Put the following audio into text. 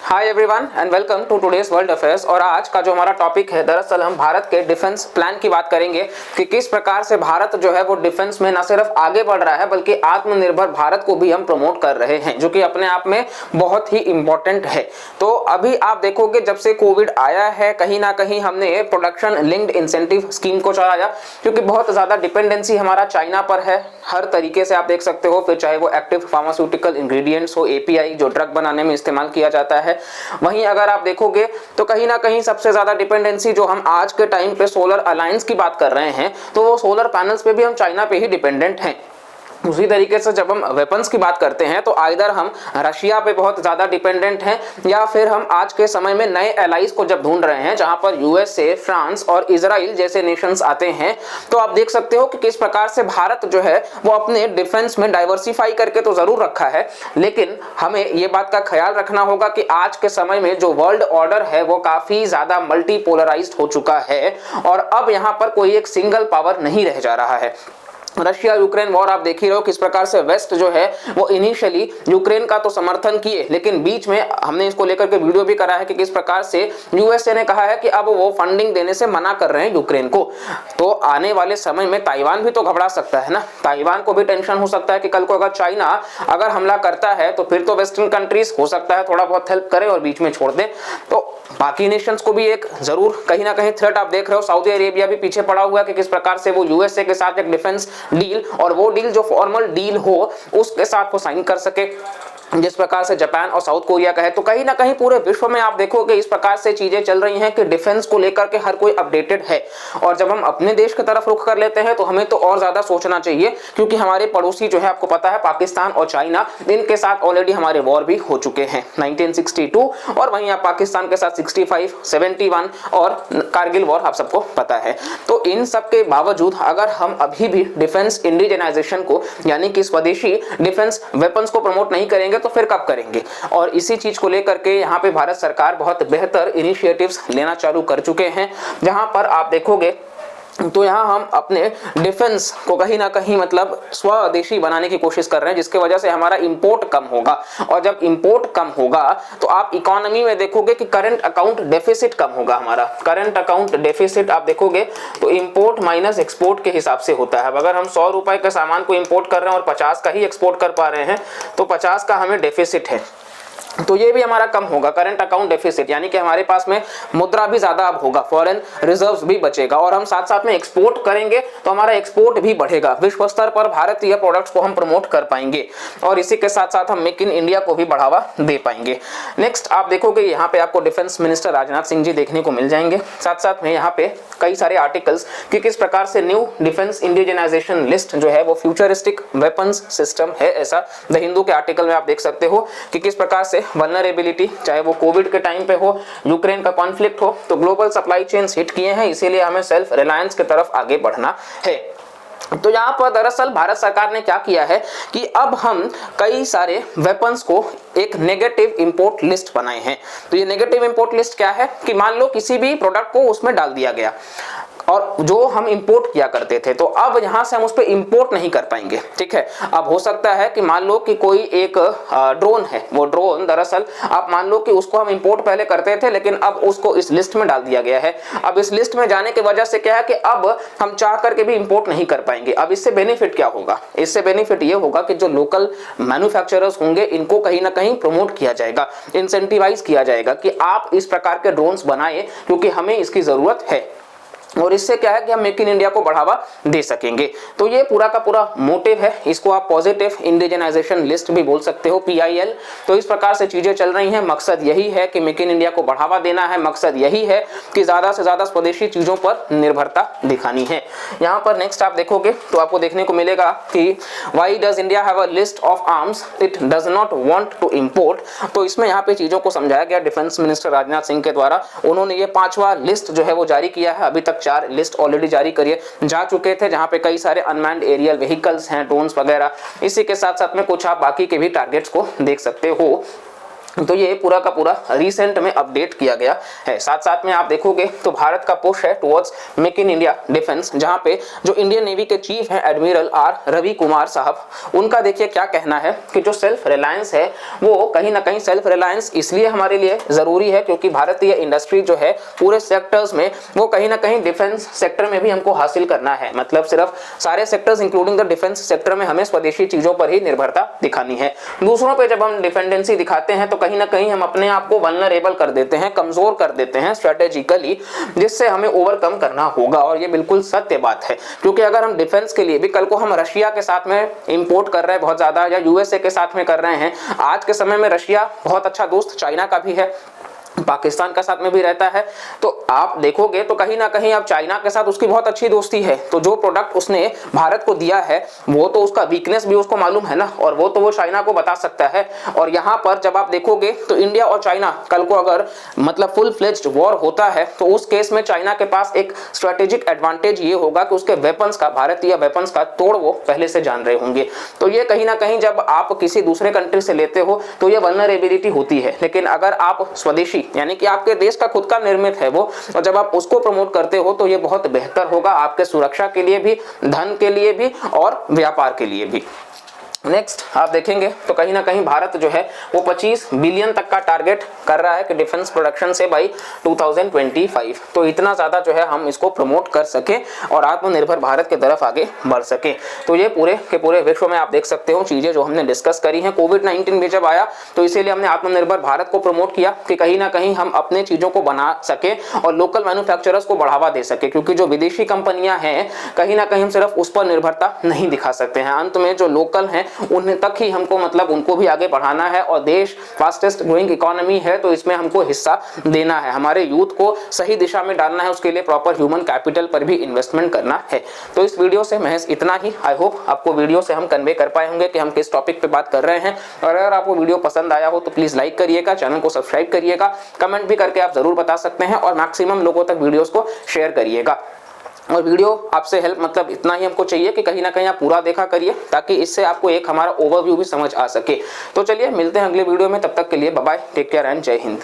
Hi everyone and welcome to today's world affairs. और आज का जो हमारा टॉपिक है, दरअसल हम भारत के डिफेंस प्लान की बात करेंगे कि किस प्रकार से भारत जो है वो डिफेंस में न सिर्फ आगे बढ़ रहा है बल्कि आत्मनिर्भर भारत को भी हम प्रमोट कर रहे हैं, जो कि अपने आप में बहुत ही इंपॉर्टेंट है। तो अभी आप देखोगे जब से कोविड आया है, कहीं ना कहीं हमने प्रोडक्शन लिंक्ड इंसेंटिव स्कीम को चलाया, क्योंकि बहुत ज्यादा डिपेंडेंसी हमारा चाइना पर है हर तरीके से। आप देख सकते हो, फिर चाहे वो एक्टिव फार्मास्यूटिकल इंग्रेडिएंट्स हो, एपीआई जो ड्रग बनाने में इस्तेमाल किया जाता है। वहीं अगर आप देखोगे तो कहीं ना कहीं सबसे ज्यादा डिपेंडेंसी जो हम आज के टाइम पे सोलर अलायंस की बात कर रहे हैं, तो वो सोलर पैनल्स पे भी हम चाइना पे ही डिपेंडेंट हैं। उसी तरीके से जब हम वेपन्स की बात करते हैं तो आइदर हम रशिया पे बहुत ज्यादा डिपेंडेंट हैं, या फिर हम आज के समय में नए एलाइज को जब ढूंढ रहे हैं, जहां पर यूएसए, फ्रांस और इजराइल जैसे नेशंस आते हैं। तो आप देख सकते हो कि किस प्रकार से भारत जो है वो अपने डिफेंस में डाइवर्सिफाई करके तो जरूर रखा है, लेकिन हमें ये बात का ख्याल रखना होगा कि आज के समय में जो वर्ल्ड ऑर्डर है वो काफी ज्यादा मल्टीपोलराइज्ड हो चुका है, और अब यहां पर कोई एक सिंगल पावर नहीं रह जा रहा है। रशिया यूक्रेन वॉर आप देख ही रहे हो किस प्रकार से वेस्ट जो है वो इनिशियली यूक्रेन का तो समर्थन किए, लेकिन बीच में हमने इसको लेकर के वीडियो भी करा है कि किस प्रकार से यूएसए ने कहा है कि अब वो फंडिंग देने से मना कर रहे हैं यूक्रेन को। तो आने वाले समय में ताइवान भी तो घबरा सकता है ना, ताइवान को भी टेंशन हो सकता है कि कल को अगर चाइना अगर हमला करता है तो फिर तो वेस्टर्न कंट्रीज हो सकता है थोड़ा बहुत हेल्प करे और बीच में छोड़ दे, तो बाकी नेशंस को भी एक जरूर कहीं ना कहीं थ्रेट आप देख रहे हो। सऊदी अरेबिया भी पीछे पड़ा हुआ है कि किस प्रकार से वो यूएसए के साथ एक डिफेंस डील, और वो डील जो फॉर्मल डील हो उसके साथ वो साइन कर सके, जिस प्रकार से जापान और साउथ कोरिया का है। तो कहीं ना कहीं पूरे विश्व में आप देखोगे इस प्रकार से चीजें चल रही हैं कि डिफेंस को लेकर के हर कोई अपडेटेड है। और जब हम अपने देश की तरफ रुख कर लेते हैं तो हमें तो और ज्यादा सोचना चाहिए, क्योंकि हमारे पड़ोसी जो है आपको पता है पाकिस्तान और चाइना, इनके साथ ऑलरेडी हमारे वॉर भी हो चुके हैं 1962, और वहीं आप पाकिस्तान के साथ 65, 71 और कारगिल वॉर आप सबको पता है। तो इन सब के बावजूद अगर हम अभी भी डिफेंस इंडिजनाइजेशन को यानी कि स्वदेशी डिफेंस वेपन्स को प्रमोट नहीं करेंगे तो फिर कब करेंगे। और इसी चीज को लेकर के यहाँ पे भारत सरकार बहुत बेहतर इनिशिएटिव्स लेना चालू कर चुके हैं, जहां पर आप देखोगे तो यहाँ हम अपने डिफेंस को कहीं ना कहीं मतलब स्वदेशी बनाने की कोशिश कर रहे हैं, जिसके वजह से हमारा इंपोर्ट कम होगा। और जब इंपोर्ट कम होगा तो आप इकोनॉमी में देखोगे कि करंट अकाउंट डेफिसिट कम होगा। हमारा करंट अकाउंट डेफिसिट आप देखोगे तो इंपोर्ट माइनस एक्सपोर्ट के हिसाब से होता है। अगर हम 100 रुपए के सामान को इंपोर्ट कर रहे हैं और 50 का ही एक्सपोर्ट कर पा रहे हैं तो 50 का हमें डेफिसिट है, तो ये भी हमारा कम होगा करंट अकाउंट डेफिसिट, यानी कि हमारे पास में मुद्रा भी ज्यादा अब होगा, फॉरेन रिजर्व्स भी बचेगा, और हम साथ साथ में एक्सपोर्ट करेंगे तो हमारा एक्सपोर्ट भी बढ़ेगा। विश्व स्तर पर भारतीय प्रोडक्ट्स को हम प्रमोट कर पाएंगे, और इसी के साथ साथ हम मेक इन इंडिया को भी बढ़ावा दे पाएंगे। नेक्स्ट आप देखोगे यहाँ पे आपको डिफेंस मिनिस्टर राजनाथ सिंह जी देखने को मिल जाएंगे। साथ साथ में यहाँ पे कई सारे आर्टिकल्स कि किस प्रकार से न्यू डिफेंस इंडिजनाइजेशन लिस्ट जो है वो फ्यूचरिस्टिक वेपन्स सिस्टम है, ऐसा द हिंदू के आर्टिकल में आप देख सकते हो कि किस प्रकार से वल्नरेबिलिटी, चाहे वो कोविड के टाइम पे हो, यूक्रेन का कॉन्फ्लिक्ट हो, तो ग्लोबल सप्लाई चेन्स हिट किए हैं, इसीलिए हमें सेल्फ रिलायंस की तरफ आगे बढ़ना है। तो यहाँ पर दरअसल भारत सरकार ने क्या किया है कि अब हम कई सारे वेपन्स को एक नेगेटिव इंपोर्ट लिस्ट बनाए हैं। तो ये नेगेटिव इंपोर्ट लिस्ट क्या है कि मान लो किसी भी प्रोडक्ट को उसमें डाल दिया गया और जो हम इंपोर्ट किया करते थे, तो अब यहां से हम उस पर इंपोर्ट नहीं कर पाएंगे। ठीक है, अब हो सकता है कि मान लो कि कोई एक ड्रोन है, वो ड्रोन दरअसल आप मान लो कि उसको हम इंपोर्ट पहले करते थे, लेकिन अब उसको इस लिस्ट में डाल दिया गया है। अब इस लिस्ट में जाने की वजह से क्या है कि अब हम चाह करके भी इंपोर्ट नहीं कर पाएंगे। अब इससे बेनिफिट क्या होगा? इससे बेनिफिट ये होगा कि जो लोकल मैन्युफैक्चरर्स होंगे इनको कहीं ना कहीं प्रमोट किया जाएगा, इंसेंटिवाइज किया जाएगा कि आप इस प्रकार के ड्रोन्स बनाएं, क्योंकि हमें इसकी जरूरत है। और इससे क्या है कि हम मेक इन इंडिया को बढ़ावा दे सकेंगे। तो ये पूरा का पूरा मोटिव है, इसको आप पॉजिटिव इंडिजनाइजेशन लिस्ट भी बोल सकते हो, PIL। तो इस प्रकार से चीजें चल रही हैं। मकसद यही है कि मेक इन इंडिया को बढ़ावा देना है, मकसद यही है कि ज्यादा से ज्यादा स्वदेशी चीजों पर निर्भरता दिखानी है। यहाँ पर नेक्स्ट आप देखोगे तो आपको देखने को मिलेगा कि why does India have a list of arms it does not want to import. तो इसमें यहाँ पे चीजों को समझाया गया डिफेंस मिनिस्टर राजनाथ सिंह के द्वारा। उन्होंने ये 5वां लिस्ट जो है वो जारी किया है। अभी तक 4 लिस्ट ऑलरेडी जारी करिए जा चुके थे, जहां पे कई सारे अनमैन्ड एरियल व्हीकल्स हैं, ड्रोन्स वगैरह। इसी के साथ साथ में कुछ आप बाकी के भी टारगेट्स को देख सकते हो। तो ये पूरा का पूरा रिसेंट में अपडेट किया गया है। साथ साथ में आप देखोगे तो भारत का पुश है towards make in India defence, जहां पे जो इंडियन नेवी के चीफ हैं एडमिरल आर रवि कुमार साहब, उनका देखिए क्या कहना है कि जो सेल्फ रिलायंस है वो कहीं ना कहीं सेल्फ रिलायंस इसलिए हमारे लिए जरूरी है क्योंकि भारतीय इंडस्ट्री जो है पूरे सेक्टर्स में वो कहीं ना कहीं डिफेंस सेक्टर में भी हमको हासिल करना है। मतलब सिर्फ सारे sectors including the defence sector में हमें स्वदेशी चीजों पर ही निर्भरता दिखानी है। दूसरों पर जब हम डिपेंडेंसी दिखाते हैं तो कहीं ना कहीं हम अपने आप को वल्नरेबल कर देते हैं, कमजोर कर देते हैं स्ट्रेटेजिकली, जिससे हमें ओवरकम करना होगा। और ये बिल्कुल सत्य बात है क्योंकि अगर हम डिफेंस के लिए भी कल को हम रशिया के साथ में इंपोर्ट कर रहे हैं बहुत ज्यादा, या यूएसए के साथ में कर रहे हैं, आज के समय में रशिया बहुत अच्छा दोस्त चाइना का भी है, पाकिस्तान का साथ में भी रहता है, तो आप देखोगे तो कहीं ना कहीं अब चाइना के साथ उसकी बहुत अच्छी दोस्ती है। तो जो प्रोडक्ट उसने भारत को दिया है वो तो उसका वीकनेस भी उसको मालूम है ना, और वो तो वो चाइना को बता सकता है। और यहाँ पर जब आप देखोगे तो इंडिया और चाइना कल को अगर मतलब फुल फ्लेज्ड वॉर होता है तो उस केस में चाइना के पास एक स्ट्रेटेजिक एडवांटेज ये होगा कि उसके वेपन्स का, भारतीय वेपन्स का तोड़ वो पहले से जान रहे होंगे। तो ये कहीं ना कहीं जब आप किसी दूसरे कंट्री से लेते हो तो ये वल्नरेबिलिटी होती है। लेकिन अगर आप स्वदेशी यानी कि आपके देश का खुद का निर्मित है वो, और जब आप उसको प्रमोट करते हो तो ये बहुत बेहतर होगा आपके सुरक्षा के लिए भी, धन के लिए भी और व्यापार के लिए भी। नेक्स्ट आप देखेंगे तो कहीं ना कहीं भारत जो है वो 25 बिलियन तक का टारगेट कर रहा है कि डिफेंस प्रोडक्शन से बाई 2025। तो इतना ज़्यादा जो है हम इसको प्रमोट कर सके और आत्मनिर्भर भारत की तरफ आगे बढ़ सके। तो ये पूरे के पूरे विश्व में आप देख सकते हो चीज़ें जो हमने डिस्कस करी हैं। कोविड-19 भी जब आया तो इसीलिए हमने आत्मनिर्भर भारत को प्रमोट किया कि कहीं ना कहीं हम अपने चीज़ों को बना सके और लोकल मैन्युफैक्चरर्स को बढ़ावा दे सके, क्योंकि जो विदेशी कंपनियां हैं कहीं ना कहीं हम सिर्फ उस पर निर्भरता नहीं दिखा सकते हैं। अंत में जो लोकल हैं उन्हें तक ही हमको मतलब उनको भी आगे बढ़ाना है, और देश फास्टेस्ट ग्रोइंग इकोनॉमी है तो इसमें हमको हिस्सा देना है, हमारे यूथ को सही दिशा में डालना है, उसके लिए प्रॉपर ह्यूमन कैपिटल पर भी इन्वेस्टमेंट करना है। तो इस वीडियो से महज इतना ही। आई होप आपको वीडियो से हम कन्वे कर पाए होंगे कि हम किस टॉपिक पे बात कर रहे हैं। और अगर आपको वीडियो पसंद आया हो तो प्लीज लाइक करिएगा, चैनल को सब्सक्राइब करिएगा, कमेंट भी करके आप जरूर बता सकते हैं, और मैक्सिमम लोगों तक वीडियोस को शेयर करिएगा। और वीडियो आपसे हेल्प मतलब इतना ही हमको चाहिए कि कहीं ना कहीं आप पूरा देखा करिए ताकि इससे आपको एक हमारा ओवरव्यू भी समझ आ सके। तो चलिए मिलते हैं अगले वीडियो में, तब तक के लिए bye bye, take care and जय हिंद।